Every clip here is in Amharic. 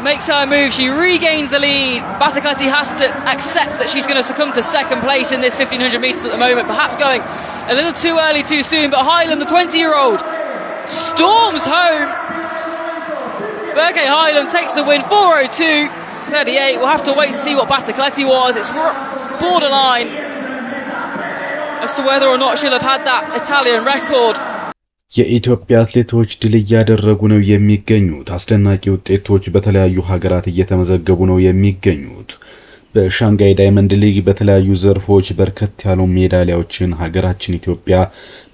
makes her move. She regains the lead. Battlecletti has to accept that she's going to succumb to second place in this 1500 metres at the moment, perhaps going a little too early too soon, but Hylam, the 20-year-old, storms home. Berke Hylam takes the win, 4:02.38. We'll have to wait to see what Battlecletti was. It's borderline as to whether or not she'll have had that Italian record. የኢትዮጵያ አትሌቶች ድል ያደረጉ ነው የሚገኙት። አስደናቂ ውጤቶች በተለያዩ ሀገራት እየተመዘገቡ ነው የሚገኙት። በሻንጋይ ዳይመንድ ሊግ በተለያዩ ዘርፎች በርከት ያሉ ሜዳሊያዎችን ሀገራችን ኢትዮጵያ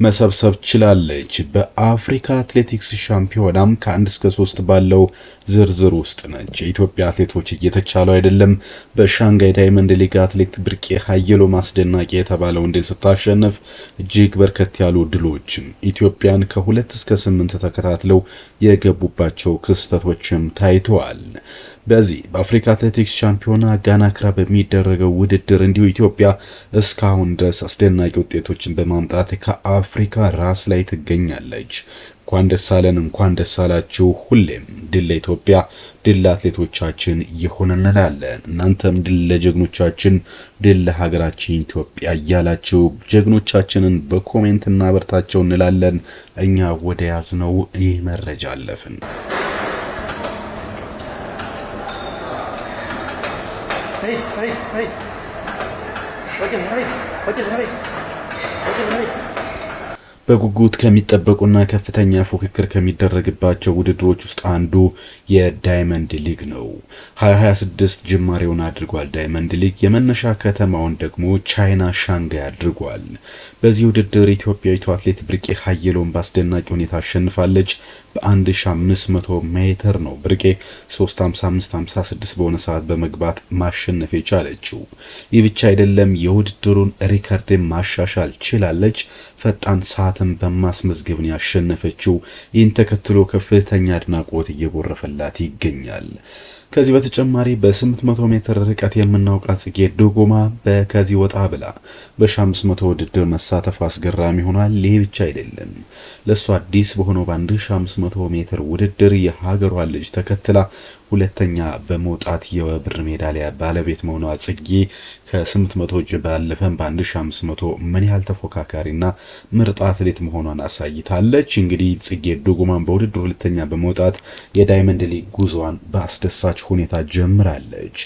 መሰብሰብ ችላለች። በአፍሪካ አትሌቲክስ ሻምፒዮናም ከ1 እስከ 3 ባለው ዝርዝር ውስጥ ነች። የኢትዮጵያ አትሌቶች እየተቻሉ አይደለም። በሻንጋይ ዳይመንድ ሊግ አትሌት ብርቄ ኃየሎ ማስደናቂ የተባለውን ድል ስታሸንፍ እጅግ በርከት ያሉ ድሎችም ኢትዮጵያን ከ2 እስከ 8 ተከታትለው የገቡባቸው ክስተቶችም ታይተዋል። በዚህ በአፍሪካ አትሌቲክስ ሻምፒዮና ጋና ክራ በሚደረገው ውድድር እንዲሁ ኢትዮጵያ እስካሁን ድረስ አስደናቂ ውጤቶችን በማምጣት ከአፍሪካ ራስ ላይ ትገኛለች። እንኳን ደስ አለን፣ እንኳን ደስ አላችሁ። ሁሌም ድል ለኢትዮጵያ፣ ድል ለአትሌቶቻችን ይሁን እንላለን። እናንተም ድል ለጀግኖቻችን፣ ድል ለሀገራችን ኢትዮጵያ እያላችሁ ጀግኖቻችንን በኮሜንት እናበርታቸው እንላለን። እኛ ወደ ያዝነው ይህ መረጃ አለፍን። Hey. በጉጉት ከሚጠበቁና ከፍተኛ ፉክክር ከሚደረግባቸው ውድድሮች ውስጥ አንዱ የዳይመንድ ሊግ ነው። 2026 ጅማሬውን አድርጓል። ዳይመንድ ሊግ የመነሻ ከተማውን ደግሞ ቻይና ሻንጋይ አድርጓል። በዚህ ውድድር ኢትዮጵያዊቷ አትሌት ብርቄ ኃየሎን በአስደናቂ ሁኔታ አሸንፋለች። በ1500 ሜትር ነው ብርቄ 3:55:56 በሆነ ሰዓት በመግባት ማሸነፍ የቻለችው። ይህ ብቻ አይደለም፣ የውድድሩን ሪከርድ ማሻሻል ችላለች። ፈጣን ሰዓትን በማስመዝገብ ነው ያሸነፈችው። ይህን ተከትሎ ከፍተኛ አድናቆት እየጎረፈላት ይገኛል። ከዚህ በተጨማሪ በ800 ሜትር ርቀት የምናውቃት ጽጌ ዱጉማ በከዚህ ወጣ ብላ በ1500 ውድድር መሳተፍ አስገራሚ ሆኗል። ይህ ብቻ አይደለም፣ ለሷ አዲስ በሆነው በ1500 ሜትር ውድድር የሀገሯ ልጅ ተከትላ ሁለተኛ በመውጣት የብር ሜዳሊያ ባለቤት መሆኗ ጽጌ ከ800 ባለፈም በ1500 ምን ያህል ተፎካካሪና ምርጥ አትሌት መሆኗን አሳይታለች። እንግዲህ ጽጌ ዱጉማን በውድድሩ ሁለተኛ በመውጣት የዳይመንድ ሊግ ጉዞዋን በአስደሳች ሁኔታ ጀምራለች።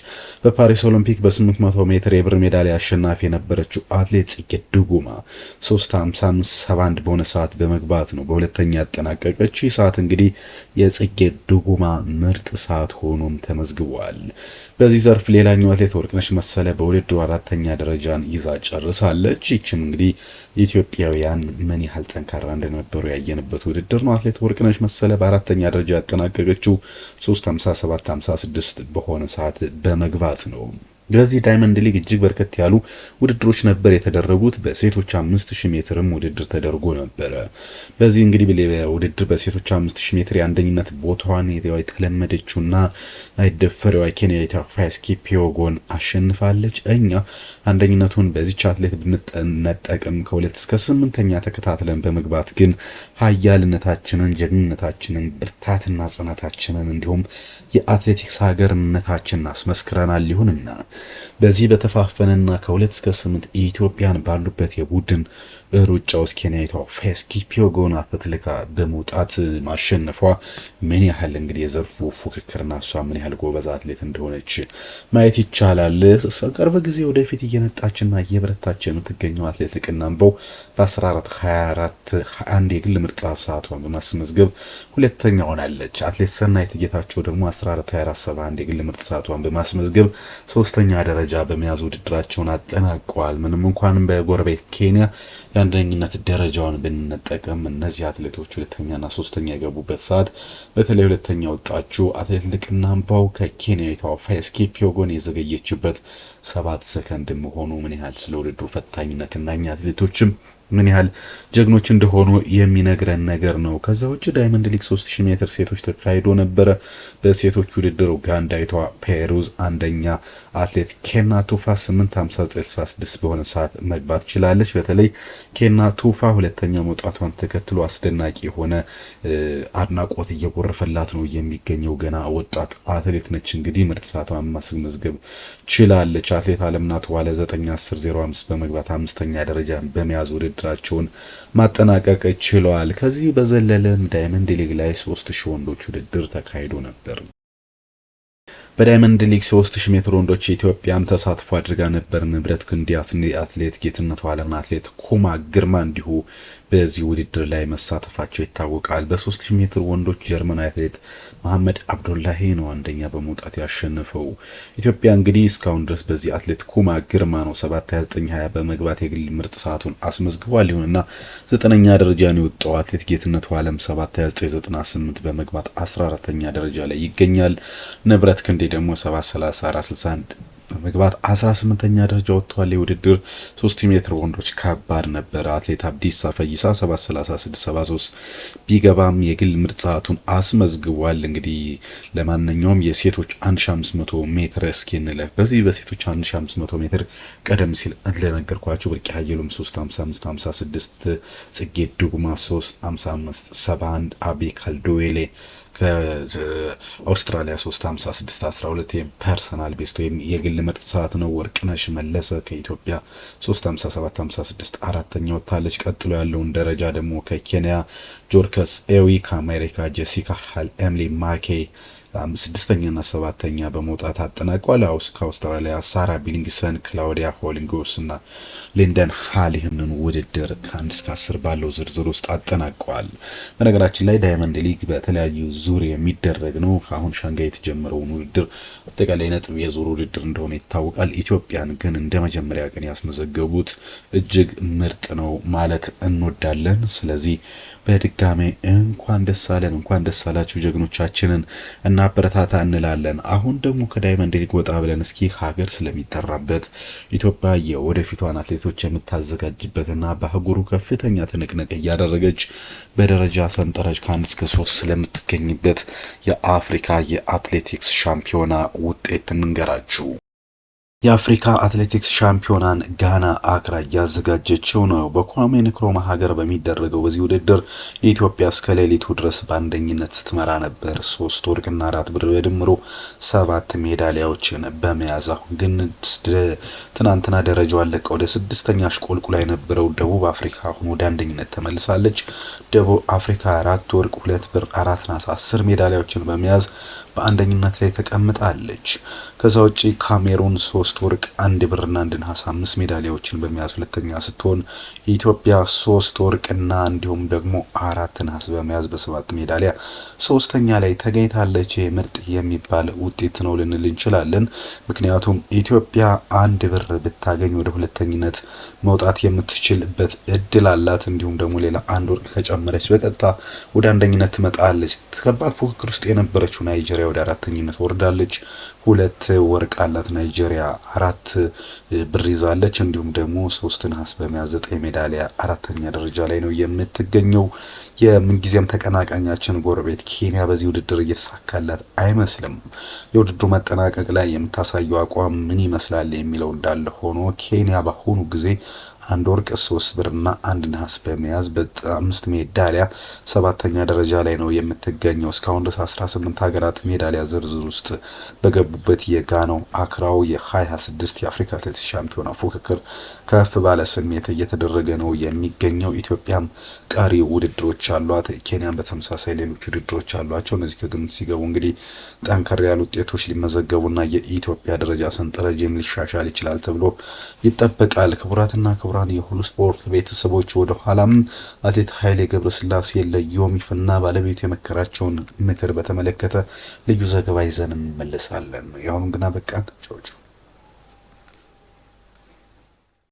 በፓሪስ ኦሎምፒክ በ800 ሜትር የብር ሜዳሊያ አሸናፊ የነበረችው አትሌት ጽጌ ዱጉማ 3:55:71 በሆነ ሰዓት በመግባት ነው በሁለተኛ ያጠናቀቀች። ይህ ሰዓት እንግዲህ የጽጌ ዱጉማ ምርጥ ሰዓት ሆኖም ተመዝግቧል። በዚህ ዘርፍ ሌላኛው አትሌት ወርቅነሽ መሰለ በውድድሩ አራተኛ ደረጃን ይዛ ጨርሳለች። ይህችም እንግዲህ ኢትዮጵያውያን ምን ያህል ጠንካራ እንደነበሩ ያየንበት ውድድር ነው። አትሌት ወርቅነሽ መሰለ በአራተኛ ደረጃ ያጠናቀቀችው 3:57:56 በሆነ ሰዓት በመግባት ነው። በዚህ ዳይመንድ ሊግ እጅግ በርከት ያሉ ውድድሮች ነበር የተደረጉት። በሴቶች 5000 ሜትርም ውድድር ተደርጎ ነበር። በዚህ እንግዲህ ውድድር በሴቶች 5000 ሜትር የአንደኝነት ቦታዋን የተለመደችውና አይደፈረው ኬንያዊቷ ፋይስ ኪፒዮጎን አሸንፋለች። እኛ አንደኝነቱን በዚህ አትሌት ብንጠቀም ከ2 እስከ 8ኛ ተከታትለን በመግባት ግን ኃያልነታችንን፣ ጀግንነታችንን፣ ብርታትና ጽናታችንን እንዲሁም የአትሌቲክስ ሀገርነታችንን አስመስክረናል። ይሁንና በዚህ በተፋፈነና ከ2 እስከ 8 ኢትዮጵያን ባሉበት የቡድን ሩጫ ውስጥ ኬንያዊቷ ፋይስ ኪፒዮጎን አፈትልካ በመውጣት ማሸነፏ ምን ያህል እንግዲህ የዘርፉ ፉክክርና እሷ ምን ያህል ጎበዝ አትሌት እንደሆነች ማየት ይቻላል። ቅርብ ጊዜ ወደፊት እየነጣችና እየበረታች የምትገኘው አትሌት ልቅናምበው በ14:24:21 የግል ምርጥ ሰዓቷን በማስመዝገብ ሁለተኛ ሆናለች። አትሌት ሰናይት ጌታቸው ደግሞ 14:24:71 የግል ምርጥ ሰዓቷን በማስመዝገብ ሶስተኛ ደረጃ በመያዝ ውድድራቸውን አጠናቀዋል። ምንም እንኳን በጎረቤት ኬንያ የአንደኝነት ደረጃውን ብንጠቀም እነዚህ አትሌቶች ሁለተኛና ሶስተኛ የገቡበት ሰዓት በተለይ ሁለተኛ ወጣችው አትሌት ልቅናምበው ከኬንያዊቷ ፋይስ ኪፒዮጎን የዘገየችበት 7 ሰከንድ መሆኑ ምን ያህል ስለ ውድድሩ ፈታኝነትና እኛ አትሌቶችም ምን ያህል ጀግኖች እንደሆኑ የሚነግረን ነገር ነው። ከዛ ውጭ ዳይመንድ ሊግ 3000 ሜትር ሴቶች ተካሂዶ ነበረ። በሴቶች ውድድር ኡጋንዳዊቷ ፔሩዝ አንደኛ፣ አትሌት ኬና ቱፋ 8:59.66 በሆነ ሰዓት መግባት ችላለች። በተለይ ኬና ቱፋ ሁለተኛ መውጣቷን ተከትሎ አስደናቂ የሆነ አድናቆት እየጎረፈላት ነው የሚገኘው። ገና ወጣት አትሌት ነች። እንግዲህ ምርጥ ሰዓቷን ማስመዝገብ ችላለች። አትሌት አለምናት ዋለ 9:10.05 በመግባት አምስተኛ ደረጃን በመያዝ ውድድራቸውን ማጠናቀቅ ችለዋል። ከዚህ በዘለለም ዳይመንድ ሊግ ላይ 3000 ወንዶች ውድድር ተካሂዶ ነበር። በዳይመንድ ሊግ 3000 ሜትር ወንዶች ኢትዮጵያም ተሳትፎ አድርጋ ነበር። ንብረት ክንዴ፣ አትሌት ጌትነት ዋለና አትሌት ኩማ ግርማ እንዲሁ በዚህ ውድድር ላይ መሳተፋቸው ይታወቃል። በ3000 ሜትር ወንዶች ጀርመን አትሌት መሐመድ አብዱላሂ ነው አንደኛ በመውጣት ያሸነፈው። ኢትዮጵያ እንግዲህ እስካሁን ድረስ በዚህ አትሌት ኩማ ግርማ ነው 7:29.20 በመግባት የግል ምርጥ ሰዓቱን አስመዝግቧል። ይሁንና 9ኛ ደረጃን የወጣው አትሌት ጌትነት ዋለም 7:29.98 በመግባት 14ኛ ደረጃ ላይ ይገኛል። ንብረት ክንዴ ደግሞ 7:34.61 በመግባት 18ኛ ደረጃ ወጥቷል። የውድድር 3000 ሜትር ወንዶች ከባድ ነበር። አትሌት አብዲሳ ፈይሳ 7:36.73 ቢገባም የግል ምርጥ ሰዓቱን አስመዝግቧል። እንግዲህ ለማንኛውም የሴቶች 1500 ሜትር እስኪ እንለፍ። በዚህ በሴቶች 1500 ሜትር ቀደም ሲል እንደነገርኳችሁ ብርቅ ኃይሉም 3:55.56፣ ጽጌ ዱጉማ 3:55.71፣ አቤ ካልዶዌሌ ከአውስትራሊያ 3:56.12 ፐርሰናል ቤስት ወይም የግል ምርጥ ሰዓት ነው። ወርቅነሽ መለሰ ከኢትዮጵያ 3:57.56 አራተኛ ወጣለች። ቀጥሎ ያለውን ደረጃ ደግሞ ከኬንያ ጆርከስ ኤዊ፣ ከአሜሪካ ጄሲካ ሃል፣ ኤምሊ ማኬ 6ኛና 7ኛ በመውጣት አጠናቋል። ከአውስትራሊያ ሳራ ቢሊንግሰን፣ ክላውዲያ ሆሊንጎስ እና ሊንደን ሃል ይህንን ውድድር ከ1 እስከ 10 ባለው ዝርዝር ውስጥ አጠናቀዋል። በነገራችን ላይ ዳይመንድ ሊግ በተለያዩ ዙር የሚደረግ ነው። አሁን ሻንጋይ የተጀመረውን ውድድር አጠቃላይ ነጥብ የዙር ውድድር እንደሆነ ይታወቃል። ኢትዮጵያን ግን እንደ መጀመሪያ ቀን ያስመዘገቡት እጅግ ምርጥ ነው ማለት እንወዳለን። ስለዚህ በድጋሜ እንኳን ደስ አለን፣ እንኳን ደስ አላችሁ ጀግኖቻችንን እናበረታታ እንላለን። አሁን ደግሞ ከዳይመንድ ሊግ ወጣ ብለን እስኪ ሀገር ስለሚጠራበት ኢትዮጵያ የወደፊቷን አትሌቶች የምታዘጋጅበትና በአህጉሩ ከፍተኛ ትንቅንቅ እያደረገች በደረጃ ሰንጠረዥ ከ1 እስከ 3 ስለምትገኝበት የአፍሪካ የአትሌቲክስ ሻምፒዮና ውጤት እንንገራችሁ። የአፍሪካ አትሌቲክስ ሻምፒዮናን ጋና አክራ እያዘጋጀችው ነው። በኳሜ ንክሩማ ሀገር በሚደረገው በዚህ ውድድር የኢትዮጵያ እስከ ሌሊቱ ድረስ በአንደኝነት ስትመራ ነበር። 3 ወርቅና 4 ብር በድምሩ 7 ሜዳሊያዎችን በመያዝ አሁን ግን ትናንትና ደረጃው አለቀ ወደ 6ኛ አሽቆልቁላ የነበረው ደቡብ አፍሪካ አሁን ወደ አንደኝነት ተመልሳለች። ደቡብ አፍሪካ 4 ወርቅ 2 ብር 4 ናስ 10 ሜዳሊያዎችን በመያዝ በአንደኝነት ላይ ተቀምጣለች። ከዛ ውጪ ካሜሩን 3 ወርቅ 1 ብርና 1 ነሐስ 5 ሜዳሊያዎችን በመያዝ ሁለተኛ ስትሆን ኢትዮጵያ 3 ወርቅና እንዲሁም ደግሞ 4 ነሐስ በመያዝ በ7 ሜዳሊያ ሶስተኛ ላይ ተገኝታለች። ምርጥ የሚባል ውጤት ነው ልንል እንችላለን። ምክንያቱም ኢትዮጵያ 1 ብር ብታገኝ ወደ ሁለተኝነት መውጣት የምትችልበት እድል አላት። እንዲሁም ደግሞ ሌላ 1 ወርቅ ከጨመረች በቀጥታ ወደ አንደኝነት ትመጣለች። ከባድ ፉክክር ውስጥ የነበረችው ናይጄሪያ ወደ አራተኝነት ወርዳለች። 2 ወርቅ አላት ናይጄሪያ፣ 4 ብር ይዛለች። እንዲሁም ደግሞ 3 ነሐስ በመያዝ 9 ሜዳሊያ 4ኛ ደረጃ ላይ ነው የምትገኘው። የምንጊዜም ተቀናቃኛችን ጎረቤት ኬንያ በዚህ ውድድር እየተሳካላት አይመስልም። የውድድሩ መጠናቀቅ ላይ የምታሳየው አቋም ምን ይመስላል የሚለው እንዳለ ሆኖ ኬንያ በአሁኑ ጊዜ 1 ወርቅ 3 ብርና 1 ነሐስ በመያዝ በ5 ሜዳሊያ 7ኛ ደረጃ ላይ ነው የምትገኘው። እስካሁን ድረስ 18 ሀገራት ሜዳሊያ ዝርዝር ውስጥ በገቡበት የጋናው አክራው የ2026 የአፍሪካ አትሌቲክስ ሻምፒዮና ፉክክር ከፍ ባለ ስሜት እየተደረገ ነው የሚገኘው። ኢትዮጵያም ቀሪ ውድድሮች አሏት። ኬንያም በተመሳሳይ ሌሎች ውድድሮች አሏቸው። እነዚህ ከግምት ሲገቡ እንግዲህ ጠንከር ያሉ ውጤቶች ሊመዘገቡና የኢትዮጵያ ደረጃ ሰንጠረዥም ሊሻሻል ይችላል ተብሎ ይጠበቃል። ክቡራትና ክቡራን የሁሉ ስፖርት ቤተሰቦች ወደ ኋላም አትሌት ኃይሌ ገብረስላሴ ለዮሚፍና ባለቤቱ የመከራቸውን ምክር በተመለከተ ልዩ ዘገባ ይዘን እንመለሳለን። ያሁን ግን በቃ ቻው።